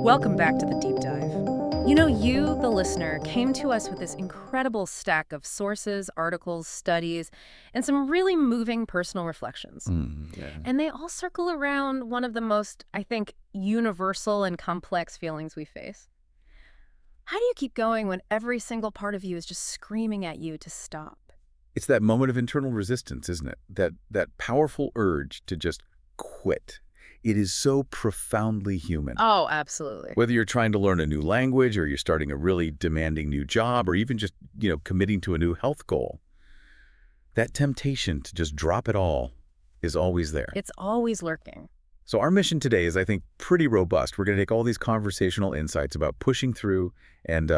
Welcome back to the deep dive. You, the listener, came to us with this incredible stack of sources, articles, studies, and some really moving personal reflections. Yeah. And they all circle around one of the most, I think, universal and complex feelings we face. How do you keep going when every single part of you is just screaming at you to stop? It's that moment of internal resistance, isn't it? That powerful urge to just quit. It is so profoundly human. Oh, absolutely. Whether you're trying to learn a new language or you're starting a really demanding new job or even just, committing to a new health goal, that temptation to just drop it all is always there. It's always lurking. So our mission today is, I think, pretty robust. We're going to take all these conversational insights about pushing through and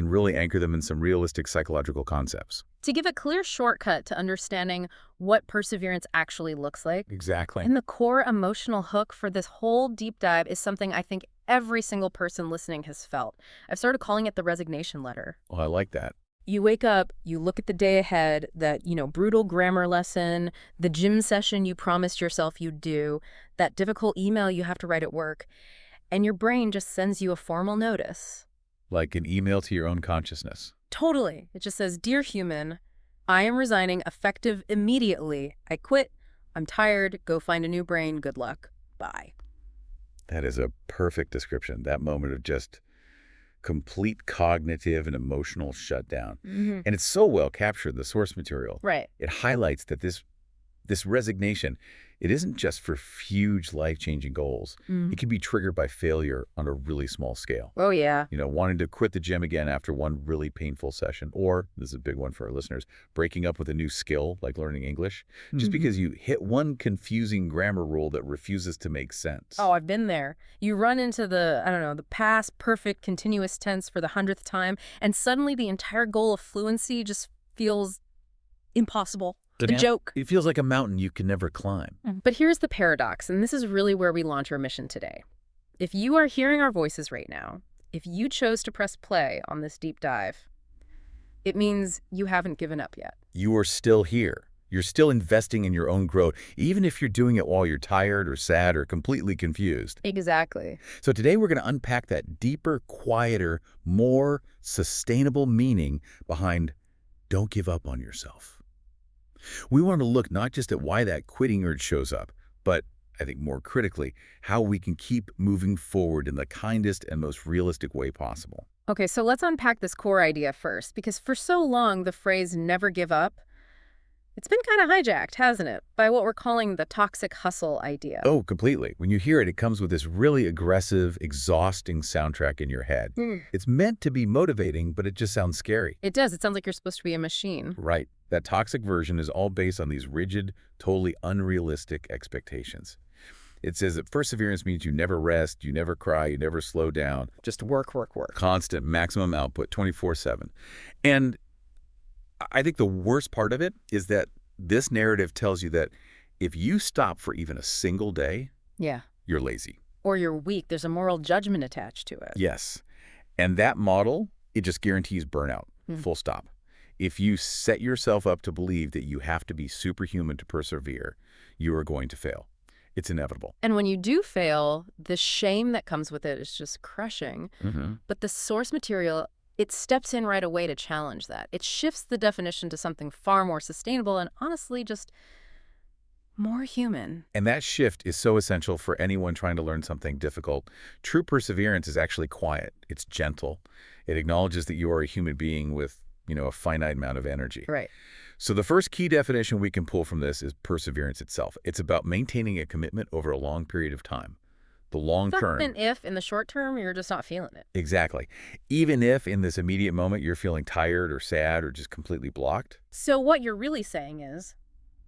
really anchor them in some realistic psychological concepts. To give a clear shortcut to understanding what perseverance actually looks like. Exactly. And the core emotional hook for this whole deep dive is something I think every single person listening has felt. I've started calling it the resignation letter. Well, I like that. You wake up, you look at the day ahead, that, brutal grammar lesson, the gym session you promised yourself you'd do, that difficult email you have to write at work, and your brain just sends you a formal notice. Like an email to your own consciousness. Totally. It just says, "Dear human, I am resigning effective immediately. I quit. I'm tired. Go find a new brain. Good luck. Bye." That is a perfect description. That moment of just complete cognitive and emotional shutdown. Mm-hmm. And it's so well captured in the source material. Right. It highlights that this resignation, it isn't just for huge life-changing goals. Mm. It can be triggered by failure on a really small scale. Oh, yeah. Wanting to quit the gym again after one really painful session, or, this is a big one for our listeners, breaking up with a new skill like learning English, just because you hit one confusing grammar rule that refuses to make sense. Oh, I've been there. You run into the past perfect continuous tense for the 100th time, and suddenly the entire goal of fluency just feels impossible. A joke. It feels like a mountain you can never climb. But here's the paradox, and this is really where we launch our mission today. If you are hearing our voices right now, if you chose to press play on this deep dive, it means you haven't given up yet. You are still here. You're still investing in your own growth, even if you're doing it while you're tired or sad or completely confused. Exactly. So today we're going to unpack that deeper, quieter, more sustainable meaning behind "don't give up on yourself." We want to look not just at why that quitting urge shows up, but, I think more critically, how we can keep moving forward in the kindest and most realistic way possible. Okay, so let's unpack this core idea first, because for so long the phrase "never give up," it's been kind of hijacked, hasn't it, by what we're calling the toxic hustle idea. Oh, completely. When you hear it, it comes with this really aggressive, exhausting soundtrack in your head. It's meant to be motivating, but it just sounds scary. It does. It sounds like you're supposed to be a machine. Right. That toxic version is all based on these rigid, totally unrealistic expectations. It says that perseverance means you never rest, you never cry, you never slow down. Just work, work, work. Constant, maximum output, 24/7. And I think the worst part of it is that this narrative tells you that if you stop for even a single day, Yeah. you're lazy. Or you're weak. There's a moral judgment attached to it. Yes. And that model, it just guarantees burnout, Hmm. full stop. If you set yourself up to believe that you have to be superhuman to persevere, you are going to fail. It's inevitable. And when you do fail, the shame that comes with it is just crushing. But the source material, it steps in right away to challenge that. It shifts the definition to something far more sustainable and honestly just more human. And that shift is so essential for anyone trying to learn something difficult. True perseverance is actually quiet. It's gentle. It acknowledges that you are a human being with, a finite amount of energy. Right. So the first key definition we can pull from this is perseverance itself. It's about maintaining a commitment over a long period of time. The long term. Even if in the short term you're just not feeling it. Exactly. Even if in this immediate moment you're feeling tired or sad or just completely blocked. So what you're really saying is,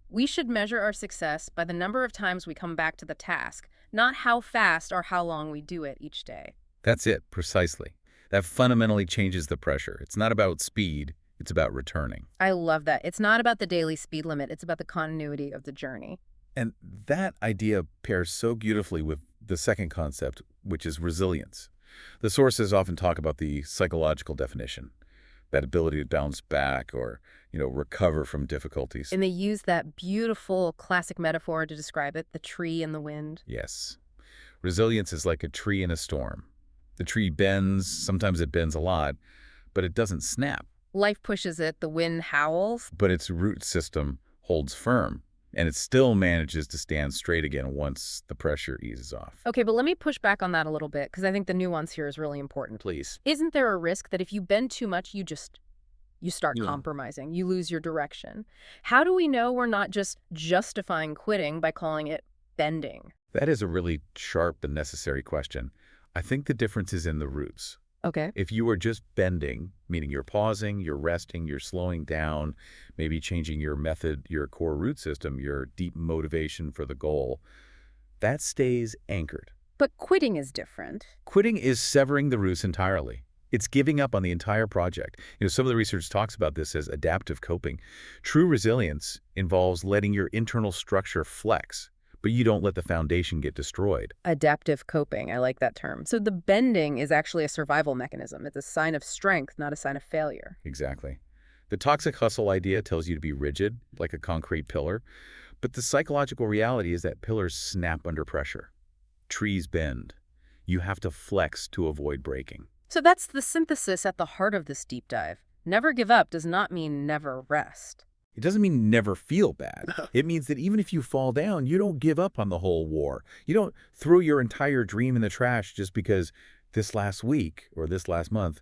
we should measure our success by the number of times we come back to the task, not how fast or how long we do it each day. That's it, precisely. That fundamentally changes the pressure. It's not about speed, it's about returning. I love that. It's not about the daily speed limit. It's about the continuity of the journey. And that idea pairs so beautifully with the second concept, which is resilience. The sources often talk about the psychological definition, that ability to bounce back or, recover from difficulties. And they use that beautiful classic metaphor to describe it, the tree and the wind. Yes. Resilience is like a tree in a storm. The tree bends, sometimes it bends a lot, but it doesn't snap. Life pushes it, the wind howls. But its root system holds firm, and it still manages to stand straight again once the pressure eases off. Okay, but let me push back on that a little bit because I think the nuance here is really important. Please. Isn't there a risk that if you bend too much, you start Yeah. compromising, you lose your direction? How do we know we're not just justifying quitting by calling it bending? That is a really sharp and necessary question. I think the difference is in the roots. Okay. If you are just bending, meaning you're pausing, you're resting, you're slowing down, maybe changing your method, your core root system, your deep motivation for the goal, that stays anchored. But quitting is different. Quitting is severing the roots entirely. It's giving up on the entire project. Some of the research talks about this as adaptive coping. True resilience involves letting your internal structure flex, but you don't let the foundation get destroyed. Adaptive coping, I like that term. So the bending is actually a survival mechanism. It's a sign of strength, not a sign of failure. Exactly. The toxic hustle idea tells you to be rigid, like a concrete pillar, but the psychological reality is that pillars snap under pressure. Trees bend. You have to flex to avoid breaking. So that's the synthesis at the heart of this deep dive. Never give up does not mean never rest. It doesn't mean never feel bad. It means that even if you fall down, you don't give up on the whole war. You don't throw your entire dream in the trash just because this last week or this last month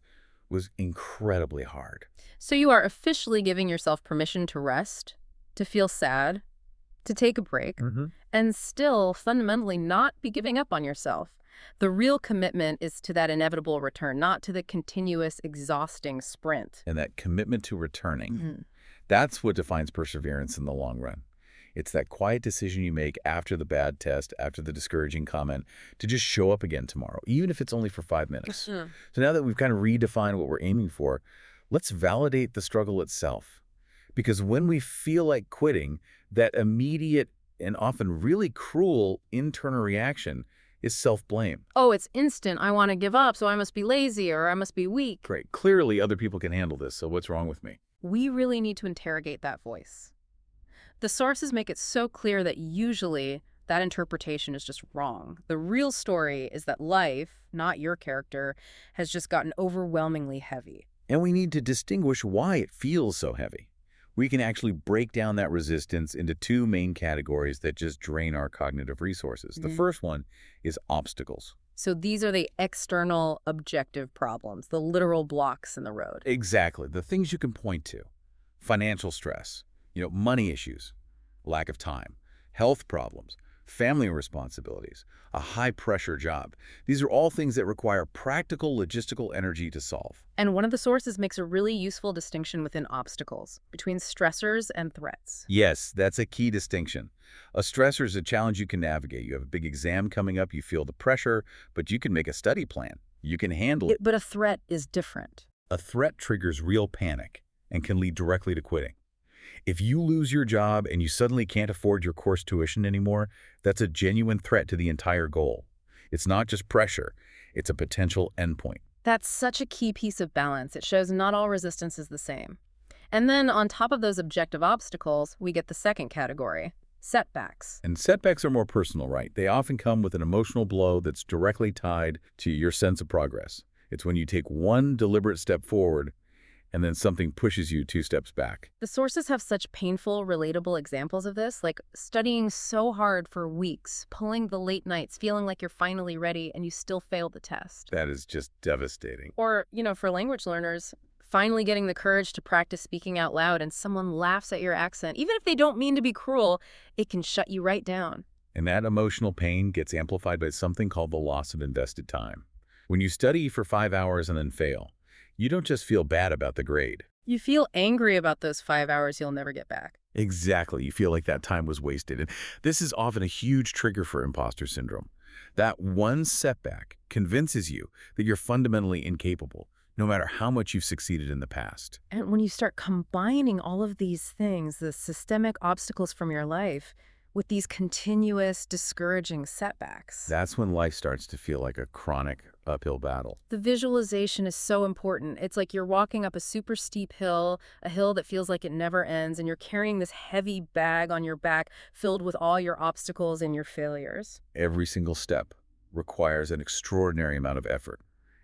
was incredibly hard. So you are officially giving yourself permission to rest, to feel sad, to take a break, and still fundamentally not be giving up on yourself. The real commitment is to that inevitable return, not to the continuous, exhausting sprint. And that commitment to returning, that's what defines perseverance in the long run. It's that quiet decision you make after the bad test, after the discouraging comment, to just show up again tomorrow, even if it's only for 5 minutes. So now that we've kind of redefined what we're aiming for, let's validate the struggle itself. Because when we feel like quitting, that immediate and often really cruel internal reaction is self-blame. Oh, it's instant. I want to give up, so I must be lazy or I must be weak. Great. Clearly, other people can handle this, so what's wrong with me? We really need to interrogate that voice. The sources make it so clear that usually that interpretation is just wrong. The real story is that life, not your character, has just gotten overwhelmingly heavy. And we need to distinguish why it feels so heavy. We can actually break down that resistance into 2 main categories that just drain our cognitive resources. The first one is obstacles. So these are the external objective problems, the literal blocks in the road. Exactly. The things you can point to. Financial stress, money issues, lack of time, health problems, family responsibilities, a high-pressure job. These are all things that require practical logistical energy to solve. And one of the sources makes a really useful distinction within obstacles, between stressors and threats. Yes, that's a key distinction. A stressor is a challenge you can navigate. You have a big exam coming up, you feel the pressure, but you can make a study plan. You can handle it. But a threat is different. A threat triggers real panic and can lead directly to quitting. If you lose your job and you suddenly can't afford your course tuition anymore, that's a genuine threat to the entire goal. It's not just pressure, it's a potential endpoint. That's such a key piece of balance. It shows not all resistance is the same. And then on top of those objective obstacles, we get the second category, setbacks. And setbacks are more personal, right? They often come with an emotional blow that's directly tied to your sense of progress. It's when you take one deliberate step forward and then something pushes you 2 steps back. The sources have such painful, relatable examples of this, like studying so hard for weeks, pulling the late nights, feeling like you're finally ready, and you still fail the test. That is just devastating. Or, for language learners, finally getting the courage to practice speaking out loud and someone laughs at your accent. Even if they don't mean to be cruel, it can shut you right down. And that emotional pain gets amplified by something called the loss of invested time. When you study for 5 hours and then fail, you don't just feel bad about the grade. You feel angry about those 5 hours you'll never get back. Exactly. You feel like that time was wasted. And this is often a huge trigger for imposter syndrome. That one setback convinces you that you're fundamentally incapable, no matter how much you've succeeded in the past. And when you start combining all of these things, the systemic obstacles from your life, with these continuous, discouraging setbacks. That's when life starts to feel like a chronic uphill battle. The visualization is so important. It's like you're walking up a super steep hill, a hill that feels like it never ends, and you're carrying this heavy bag on your back filled with all your obstacles and your failures. Every single step requires an extraordinary amount of effort.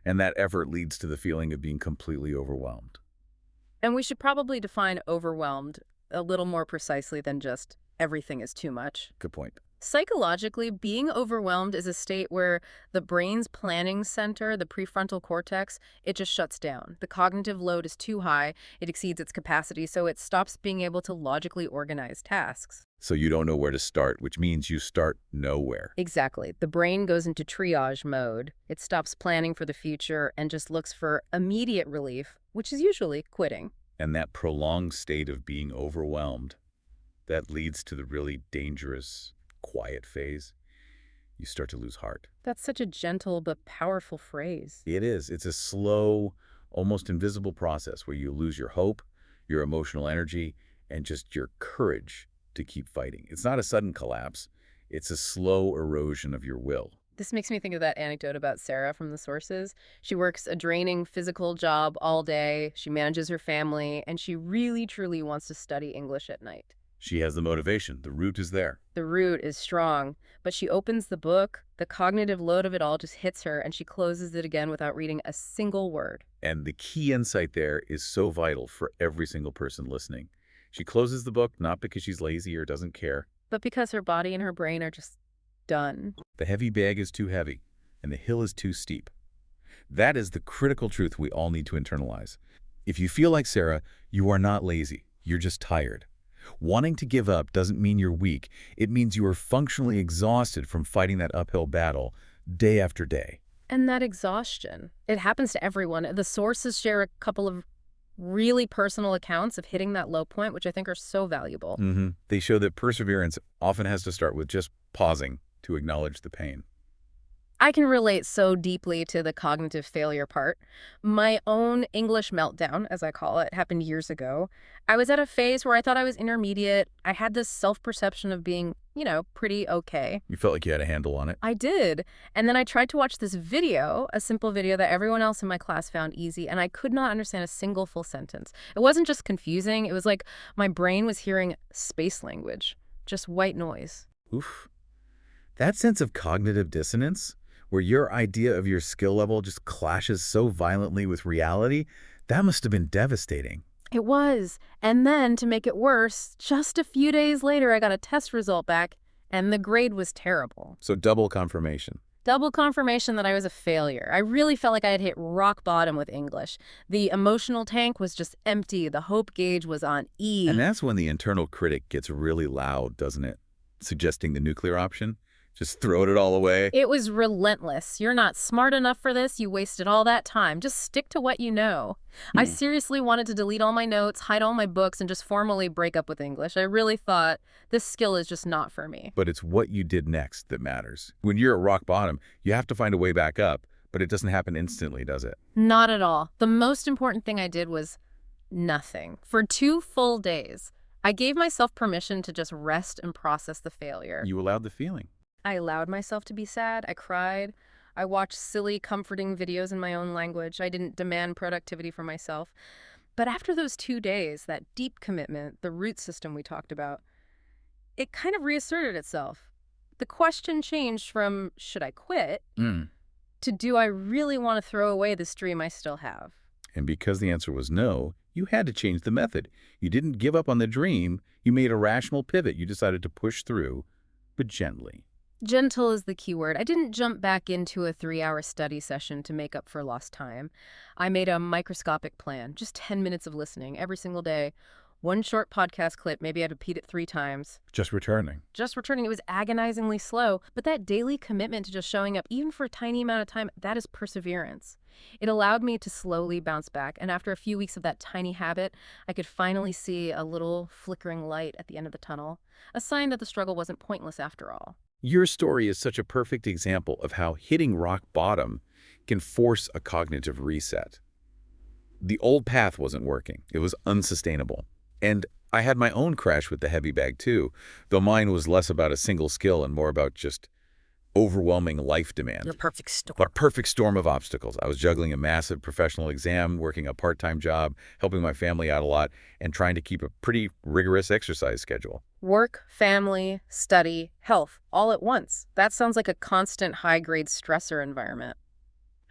And that effort leads to the feeling of being completely overwhelmed. And we should probably define overwhelmed a little more precisely than just everything is too much. Good point. Psychologically, being overwhelmed is a state where the brain's planning center, the prefrontal cortex, it just shuts down. The cognitive load is too high, it exceeds its capacity, so it stops being able to logically organize tasks. So you don't know where to start, which means you start nowhere. Exactly. The brain goes into triage mode. It stops planning for the future and just looks for immediate relief, which is usually quitting. And that prolonged state of being overwhelmed, that leads to the really dangerous quiet phase. You start to lose heart. That's such a gentle but powerful phrase. It is. It's a slow, almost invisible process where you lose your hope, your emotional energy, and just your courage to keep fighting. It's not a sudden collapse. It's a slow erosion of your will. This makes me think of that anecdote about Sarah from the sources. She works a draining physical job all day, she manages her family, and she really, truly wants to study English at night. She has the motivation. The root is there. The root is strong, but she opens the book, the cognitive load of it all just hits her, and she closes it again without reading a single word. And the key insight there is so vital for every single person listening. She closes the book not because she's lazy or doesn't care. But because her body and her brain are just done. The heavy bag is too heavy, and the hill is too steep. That is the critical truth we all need to internalize. If you feel like Sarah, you are not lazy. You're just tired. Wanting to give up doesn't mean you're weak. It means you are functionally exhausted from fighting that uphill battle day after day. And that exhaustion, it happens to everyone. The sources share a couple of really personal accounts of hitting that low point, which I think are so valuable. They show that perseverance often has to start with just pausing to acknowledge the pain. I can relate so deeply to the cognitive failure part. My own English meltdown, as I call it, happened years ago. I was at a phase where I thought I was intermediate. I had this self-perception of being, pretty okay. You felt like you had a handle on it. I did. And then I tried to watch this video, a simple video that everyone else in my class found easy, and I could not understand a single full sentence. It wasn't just confusing. It was like my brain was hearing space language, just white noise. Oof. That sense of cognitive dissonance, where your idea of your skill level just clashes so violently with reality, that must have been devastating. It was. And then, to make it worse, just a few days later, I got a test result back, and the grade was terrible. So double confirmation. Double confirmation that I was a failure. I really felt like I had hit rock bottom with English. The emotional tank was just empty. The hope gauge was on E. And that's when the internal critic gets really loud, doesn't it? Suggesting the nuclear option. Just throwing it all away. It was relentless. You're not smart enough for this. You wasted all that time. Just stick to what you know. I seriously wanted to delete all my notes, hide all my books, and just formally break up with English. I really thought this skill is just not for me. But it's what you did next that matters. When you're at rock bottom, you have to find a way back up, but it doesn't happen instantly, does it? Not at all. The most important thing I did was nothing. For 2 full days, I gave myself permission to just rest and process the failure. You allowed the feeling. I allowed myself to be sad. I cried. I watched silly, comforting videos in my own language. I didn't demand productivity for myself. But after those 2 days, that deep commitment, the root system we talked about, it kind of reasserted itself. The question changed from, should I quit, to do I really want to throw away this dream I still have? And because the answer was no, you had to change the method. You didn't give up on the dream. You made a rational pivot. You decided to push through, but gently. Gentle is the key word. I didn't jump back into a 3-hour study session to make up for lost time. I made a microscopic plan, just 10 minutes of listening every single day. One short podcast clip, maybe I'd repeat it 3 times. Just returning. Just returning. It was agonizingly slow, but that daily commitment to just showing up, even for a tiny amount of time, that is perseverance. It allowed me to slowly bounce back, and after a few weeks of that tiny habit, I could finally see a little flickering light at the end of the tunnel, a sign that the struggle wasn't pointless after all. Your story is such a perfect example of how hitting rock bottom can force a cognitive reset. The old path wasn't working. It was unsustainable. And I had my own crash with the heavy bag too, though mine was less about a single skill and more about just overwhelming life demand. The perfect storm. A perfect storm of obstacles. I was juggling a massive professional exam, working a part-time job, helping my family out a lot, and trying to keep a pretty rigorous exercise schedule. Work, family, study, health, all at once. That sounds like a constant high-grade stressor environment.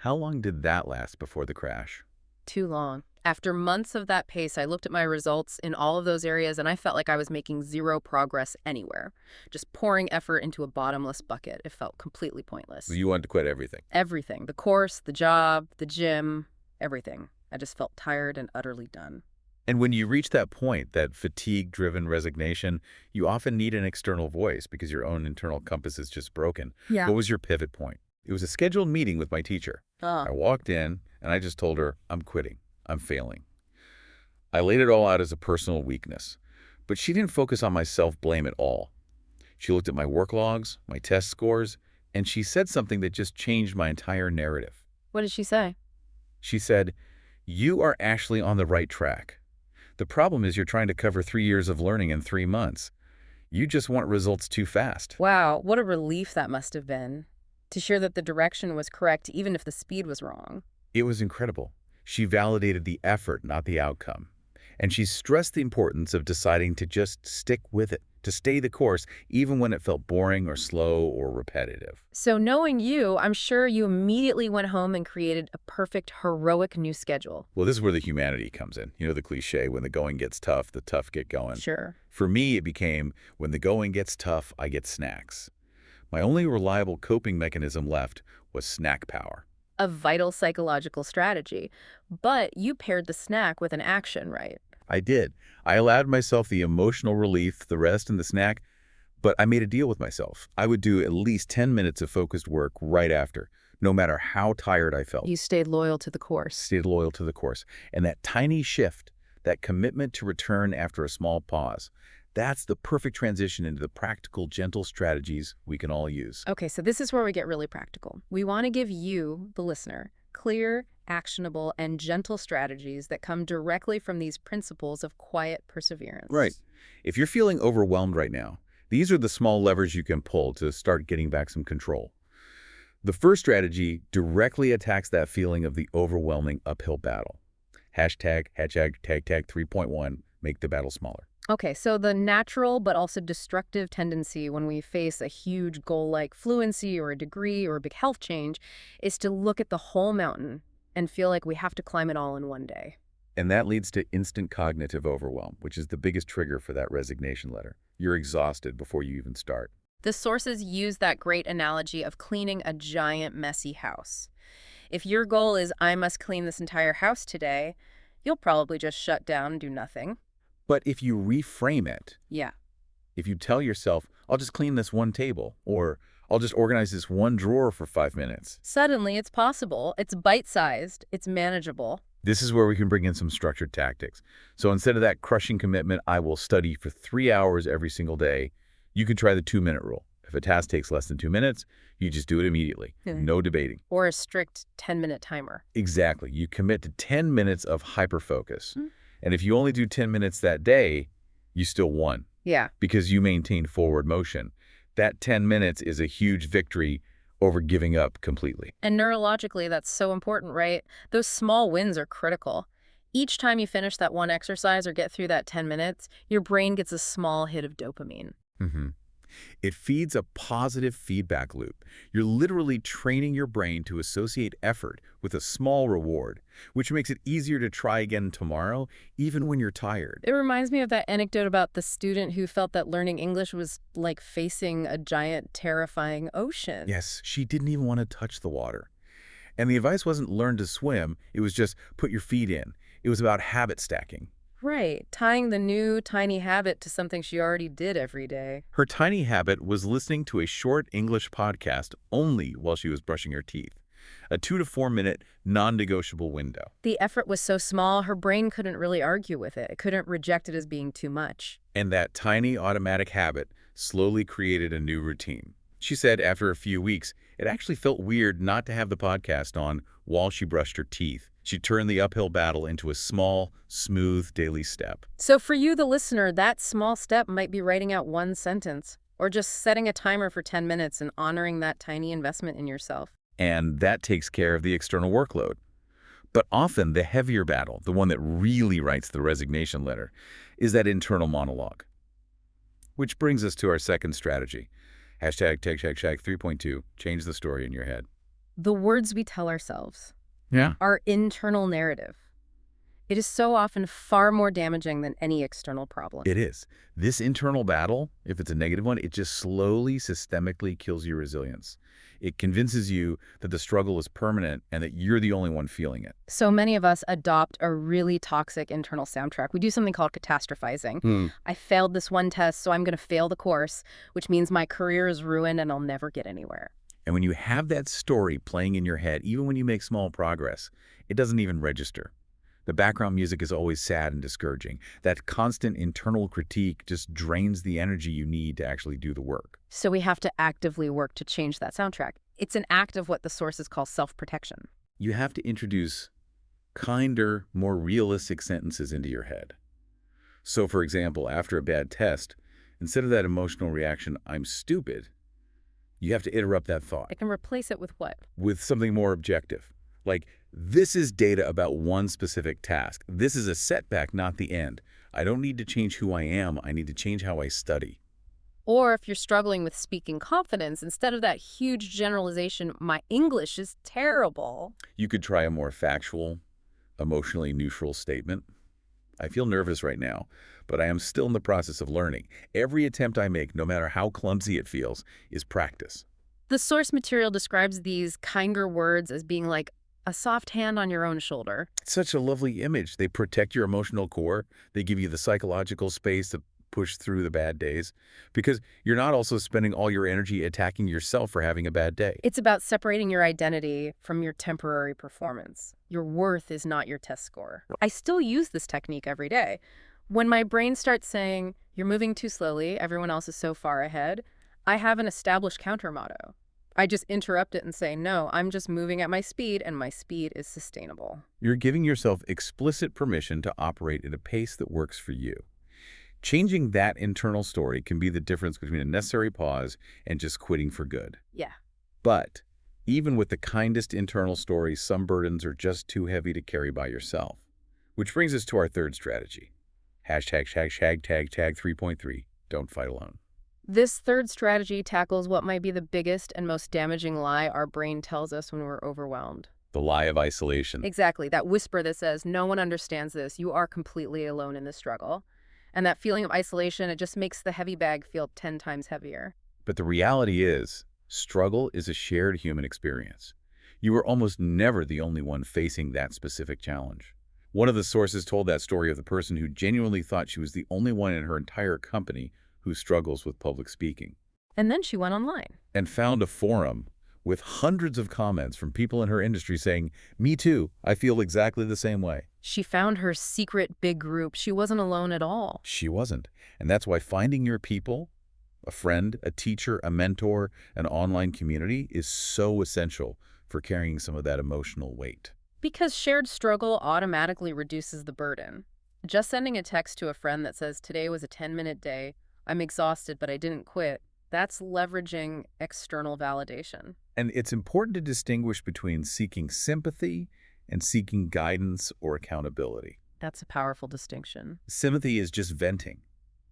How long did that last before the crash? Too long. After months of that pace, I looked at my results in all of those areas and I felt like I was making zero progress anywhere. Just pouring effort into a bottomless bucket. It felt completely pointless. You wanted to quit everything. Everything. The course, the job, the gym, everything. I just felt tired and utterly done. And when you reach that point, that fatigue-driven resignation, you often need an external voice because your own internal compass is just broken. Yeah. What was your pivot point? It was a scheduled meeting with my teacher. Ah. I walked in, and I just told her, I'm quitting. I'm failing. I laid it all out as a personal weakness. But she didn't focus on my self-blame at all. She looked at my work logs, my test scores, and she said something that just changed my entire narrative. What did she say? She said, you are actually on the right track. The problem is you're trying to cover 3 years of learning in 3 months. You just want results too fast. Wow, what a relief that must have been. To hear that the direction was correct even if the speed was wrong. It was incredible. She validated the effort, not the outcome. And she stressed the importance of deciding to just stick with it, to stay the course, even when it felt boring or slow or repetitive. So knowing you, I'm sure you immediately went home and created a perfect, heroic new schedule. Well, this is where the humanity comes in. You know the cliche, when the going gets tough, the tough get going. Sure. For me, it became, when the going gets tough, I get snacks. My only reliable coping mechanism left was snack power. A vital psychological strategy. But you paired the snack with an action, right? I did. I allowed myself the emotional relief, the rest, and the snack, but I made a deal with myself. I would do at least 10 minutes of focused work right after, no matter how tired I felt. You stayed loyal to the course. Stayed loyal to the course. And that tiny shift, that commitment to return after a small pause, that's the perfect transition into the practical, gentle strategies we can all use. Okay, so this is where we get really practical. We want to give you, the listener, clear, actionable, and gentle strategies that come directly from these principles of quiet perseverance. Right. If you're feeling overwhelmed right now, these are the small levers you can pull to start getting back some control. The first strategy directly attacks that feeling of the overwhelming uphill battle. Hashtag 3.1, make the battle smaller. Okay, so the natural but also destructive tendency when we face a huge goal like fluency or a degree or a big health change is to look at the whole mountain and feel like we have to climb it all in one day. And that leads to instant cognitive overwhelm, which is the biggest trigger for that resignation letter. You're exhausted before you even start. The sources use that great analogy of cleaning a giant messy house. If your goal is, I must clean this entire house today, you'll probably just shut down and do nothing. But if you reframe it, Yeah. if you tell yourself, I'll just clean this one table, or I'll just organize this one drawer for 5 minutes. Suddenly it's possible, it's bite-sized, it's manageable. This is where we can bring in some structured tactics. So instead of that crushing commitment, I will study for 3 hours every single day, you can try the 2-minute rule. If a task takes less than 2 minutes, you just do it immediately. No debating. Or a strict 10-minute timer. Exactly. You commit to 10 minutes of hyper-focus. And if you only do 10 minutes that day, you still won. Yeah. Because you maintain forward motion. That 10 minutes is a huge victory over giving up completely. And neurologically, that's so important, right? Those small wins are critical. Each time you finish that one exercise or get through that 10 minutes, your brain gets a small hit of dopamine. It feeds a positive feedback loop. You're literally training your brain to associate effort with a small reward, which makes it easier to try again tomorrow, even when you're tired. It reminds me of that anecdote about the student who felt that learning English was like facing a giant, terrifying ocean. Yes, she didn't even want to touch the water. And the advice wasn't learn to swim, it was just put your feet in. It was about habit stacking. Right, tying the new tiny habit to something she already did every day. Her tiny habit was listening to a short English podcast only while she was brushing her teeth. A 2 to 4 minute non-negotiable window. The effort was so small, her brain couldn't really argue with it. It couldn't reject it as being too much. And that tiny automatic habit slowly created a new routine. She said after a few weeks, it actually felt weird not to have the podcast on while she brushed her teeth. She turned the uphill battle into a small, smooth daily step. So for you, the listener, that small step might be writing out one sentence or just setting a timer for 10 minutes and honoring that tiny investment in yourself. And that takes care of the external workload. But often the heavier battle, the one that really writes the resignation letter, is that internal monologue. Which brings us to our second strategy. Hashtag 3.2, change the story in your head. The words we tell ourselves, Yeah. our internal narrative. It is so often far more damaging than any external problem. It is. This internal battle, if it's a negative one, it just slowly, systemically kills your resilience. It convinces you that the struggle is permanent and that you're the only one feeling it. So many of us adopt a really toxic internal soundtrack. We do something called catastrophizing. I failed this one test, so I'm going to fail the course, which means my career is ruined and I'll never get anywhere. And when you have that story playing in your head, even when you make small progress, it doesn't even register. The background music is always sad and discouraging. That constant internal critique just drains the energy you need to actually do the work. So we have to actively work to change that soundtrack. It's an act of what the sources call self-protection. You have to introduce kinder, more realistic sentences into your head. So, for example, after a bad test, instead of that emotional reaction, "I'm stupid," you have to interrupt that thought I can replace it with what? with something more objective. Like, this is data about one specific task. This is a setback, not the end. I don't need to change who I am. I need to change how I study. Or if you're struggling with speaking confidence, instead of that huge generalization, "my English is terrible." You could try a more factual, emotionally neutral statement. "I feel nervous right now, but I am still in the process of learning. Every attempt I make, no matter how clumsy it feels, is practice." The source material describes these kinder words as being like a soft hand on your own shoulder. It's such a lovely image. They protect your emotional core. They give you the psychological space to push through the bad days because you're not also spending all your energy attacking yourself for having a bad day. It's about separating your identity from your temporary performance. Your worth is not your test score. I still use this technique every day. When my brain starts saying, "you're moving too slowly, everyone else is so far ahead," I have an established counter motto. I just interrupt it and say, "no, I'm just moving at my speed, and my speed is sustainable." You're giving yourself explicit permission to operate at a pace that works for you. Changing that internal story can be the difference between a necessary pause and just quitting for good. Yeah. But even with the kindest internal story, some burdens are just too heavy to carry by yourself. Which brings us to our third strategy. Hashtag 3.3, don't fight alone. This third strategy tackles what might be the biggest and most damaging lie our brain tells us when we're overwhelmed. The lie of isolation. Exactly, that whisper that says, "no one understands this, you are completely alone in this struggle." And that feeling of isolation, it just makes the heavy bag feel 10 times heavier. But the reality is, struggle is a shared human experience. You are almost never the only one facing that specific challenge. One of the sources told that story of the person who genuinely thought she was the only one in her entire company who struggles with public speaking, And then she went online. and found a forum with hundreds of comments from people in her industry saying, "Me too, I feel exactly the same way." She found her secret big group. She wasn't alone at all. She wasn't. And that's why finding your people, a friend, a teacher, a mentor, an online community is so essential for carrying some of that emotional weight. Because shared struggle automatically reduces the burden. Just sending a text to a friend that says, "today was a 10-minute day, I'm exhausted, but I didn't quit," that's leveraging external validation. And it's important to distinguish between seeking sympathy and seeking guidance or accountability. That's a powerful distinction. Sympathy is just venting.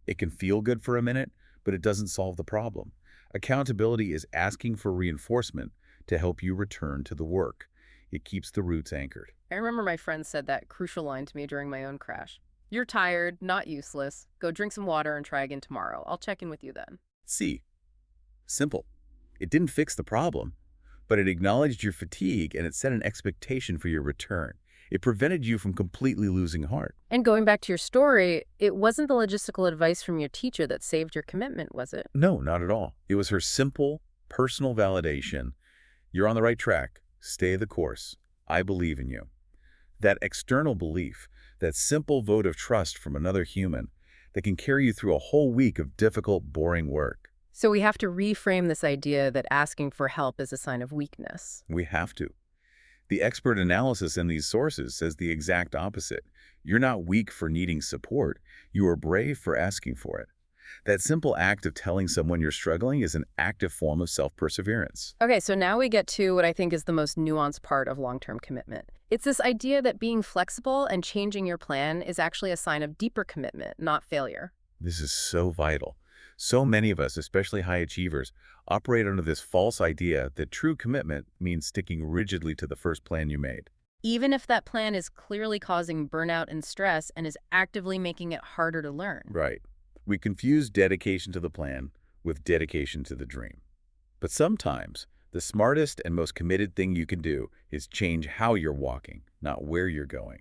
It can feel good for a minute, but it doesn't solve the problem. Accountability is asking for reinforcement to help you return to the work. It keeps the roots anchored. I remember my friend said that crucial line to me during my own crash. "You're tired, not useless. Go drink some water and try again tomorrow. I'll check in with you then." See, simple. It didn't fix the problem, but it acknowledged your fatigue and it set an expectation for your return. It prevented you from completely losing heart. And going back to your story, it wasn't the logistical advice from your teacher that saved your commitment, was it? No, not at all. It was her simple, personal validation. "You're on the right track. Stay the course. I believe in you." That external belief, that simple vote of trust from another human that can carry you through a whole week of difficult, boring work. So we have to reframe this idea that asking for help is a sign of weakness. We have to. The expert analysis in these sources says the exact opposite. You're not weak for needing support. You are brave for asking for it. That simple act of telling someone you're struggling is an active form of self-perseverance. Okay, so now we get to what I think is the most nuanced part of long-term commitment. It's this idea that being flexible and changing your plan is actually a sign of deeper commitment, not failure. This is so vital. So many of us, especially high achievers, operate under this false idea that true commitment means sticking rigidly to the first plan you made. Even if that plan is clearly causing burnout and stress and is actively making it harder to learn. Right. We confuse dedication to the plan with dedication to the dream. But sometimes, the smartest and most committed thing you can do is change how you're walking, not where you're going.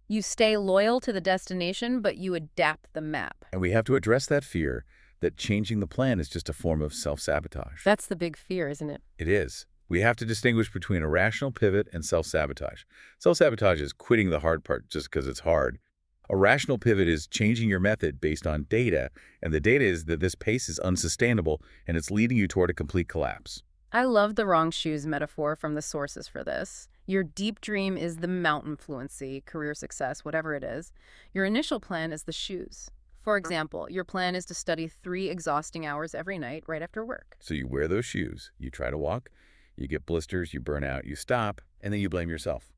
You stay loyal to the destination, but you adapt the map. And we have to address that fear that changing the plan is just a form of self-sabotage. That's the big fear, isn't it? It is. We have to distinguish between a rational pivot and self-sabotage. Self-sabotage is quitting the hard part just because it's hard. A rational pivot is changing your method based on data, and the data is that this pace is unsustainable and it's leading you toward a complete collapse. I love the wrong shoes metaphor from the sources for this. Your deep dream is the mountain fluency, career success, whatever it is. Your initial plan is the shoes. For example, your plan is to study 3 exhausting hours every night right after work. So you wear those shoes, you try to walk, you get blisters, you burn out, you stop, and then you blame yourself.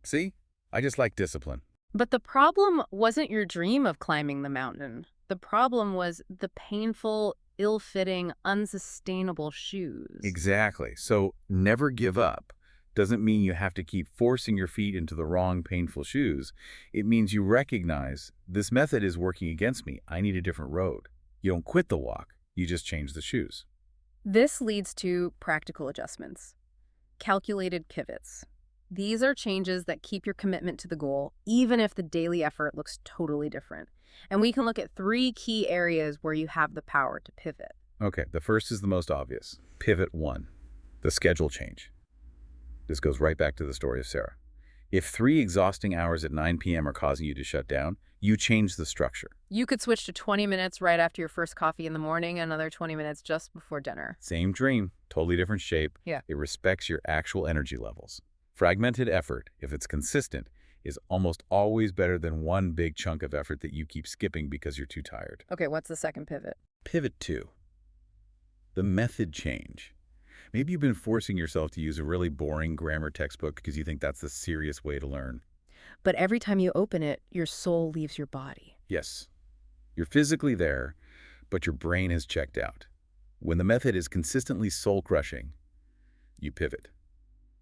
See? I just like discipline. But the problem wasn't your dream of climbing the mountain. The problem was the painful, ill-fitting, unsustainable shoes. Exactly. So never give up doesn't mean you have to keep forcing your feet into the wrong painful shoes. It means you recognize this method is working against me. I need a different road. You don't quit the walk. You just change the shoes. This leads to practical adjustments. Calculated pivots. These are changes that keep your commitment to the goal, even if the daily effort looks totally different. And we can look at 3 key areas where you have the power to pivot. Okay, the first is the most obvious. Pivot 1, the schedule change. This goes right back to the story of Sarah. If 3 exhausting hours at 9 p.m. are causing you to shut down, you change the structure. You could switch to 20 minutes right after your first coffee in the morning, another 20 minutes just before dinner. Same dream, totally different shape. Yeah. It respects your actual energy levels. Fragmented effort, if it's consistent, is almost always better than one big chunk of effort that you keep skipping because you're too tired. Okay, what's the second pivot? Pivot 2, the method change. Maybe you've been forcing yourself to use a really boring grammar textbook because you think that's the serious way to learn. But every time you open it, your soul leaves your body. Yes, you're physically there, but your brain has checked out. When the method is consistently soul-crushing, you pivot.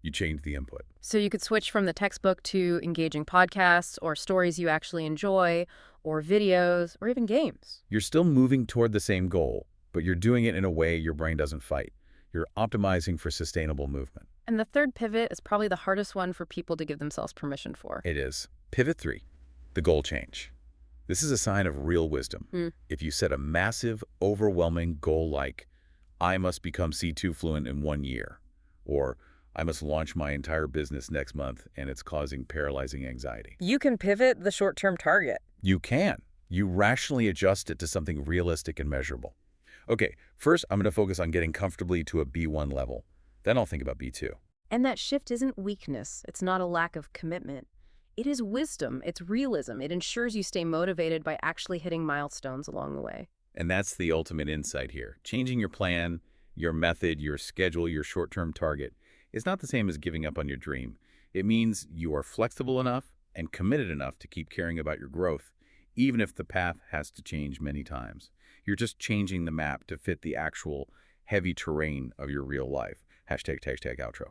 You change the input. So you could switch from the textbook to engaging podcasts or stories you actually enjoy or videos or even games. You're still moving toward the same goal, but you're doing it in a way your brain doesn't fight. You're optimizing for sustainable movement. And the third pivot is probably the hardest one for people to give themselves permission for. It is. Pivot 3, the goal change. This is a sign of real wisdom. If you set a massive, overwhelming goal like, I must become C2 fluent in 1 year, or I must launch my entire business next month and it's causing paralyzing anxiety. You can pivot the short-term target. You can. You rationally adjust it to something realistic and measurable. Okay, first I'm going to focus on getting comfortably to a B1 level. Then I'll think about B2. And that shift isn't weakness. It's not a lack of commitment. It is wisdom. It's realism. It ensures you stay motivated by actually hitting milestones along the way. And that's the ultimate insight here. Changing your plan, your method, your schedule, your short-term target is not the same as giving up on your dream. It means you are flexible enough and committed enough to keep caring about your growth, even if the path has to change many times. You're just changing the map to fit the actual heavy terrain of your real life. Hashtag outro.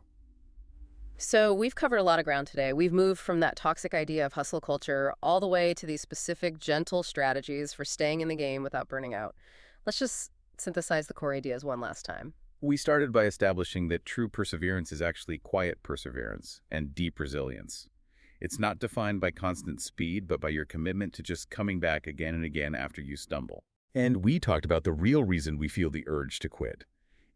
So we've covered a lot of ground today. We've moved from that toxic idea of hustle culture all the way to these specific, gentle strategies for staying in the game without burning out. Let's just synthesize the core ideas one last time. We started by establishing that true perseverance is actually quiet perseverance and deep resilience. It's not defined by constant speed, but by your commitment to just coming back again and again after you stumble. And we talked about the real reason we feel the urge to quit.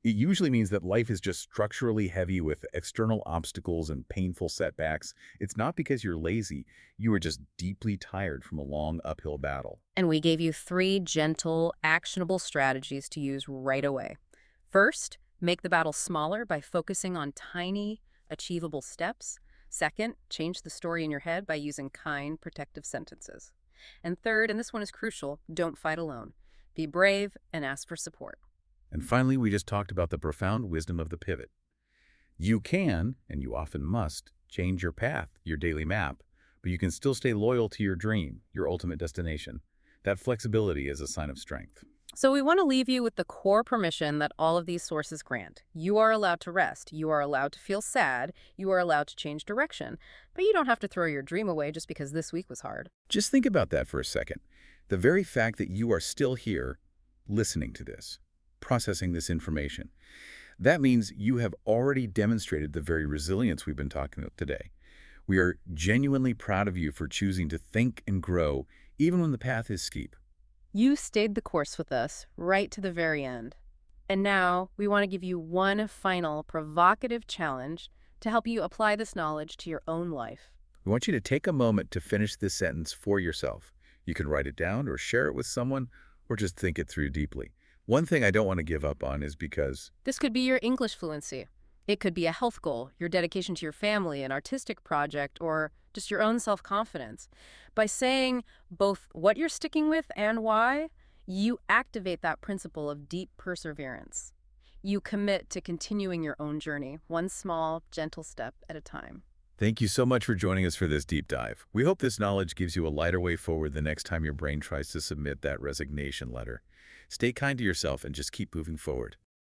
It usually means that life is just structurally heavy with external obstacles and painful setbacks. It's not because you're lazy. You are just deeply tired from a long uphill battle. And we gave you 3 gentle, actionable strategies to use right away. First, make the battle smaller by focusing on tiny, achievable steps. Second, change the story in your head by using kind, protective sentences. And third, and this one is crucial, don't fight alone. Be brave and ask for support. And finally, we just talked about the profound wisdom of the pivot. You can, and you often must, change your path, your daily map, but you can still stay loyal to your dream, your ultimate destination. That flexibility is a sign of strength. So we want to leave you with the core permission that all of these sources grant. You are allowed to rest. You are allowed to feel sad. You are allowed to change direction. But you don't have to throw your dream away just because this week was hard. Just think about that for a second. The very fact that you are still here, listening to this, processing this information, that means you have already demonstrated the very resilience we've been talking about today. We are genuinely proud of you for choosing to think and grow, even when the path is steep. You stayed the course with us right to the very end. And now we want to give you one final provocative challenge to help you apply this knowledge to your own life. We want you to take a moment to finish this sentence for yourself. You can write it down or share it with someone or just think it through deeply. One thing I don't want to give up on is because This could be your English fluency. It could be a health goal, your dedication to your family, an artistic project, or just your own self-confidence. By saying both what you're sticking with and why, you activate that principle of deep perseverance. You commit to continuing your own journey, one small, gentle step at a time. Thank you so much for joining us for this deep dive. We hope this knowledge gives you a lighter way forward the next time your brain tries to submit that resignation letter. Stay kind to yourself and just keep moving forward.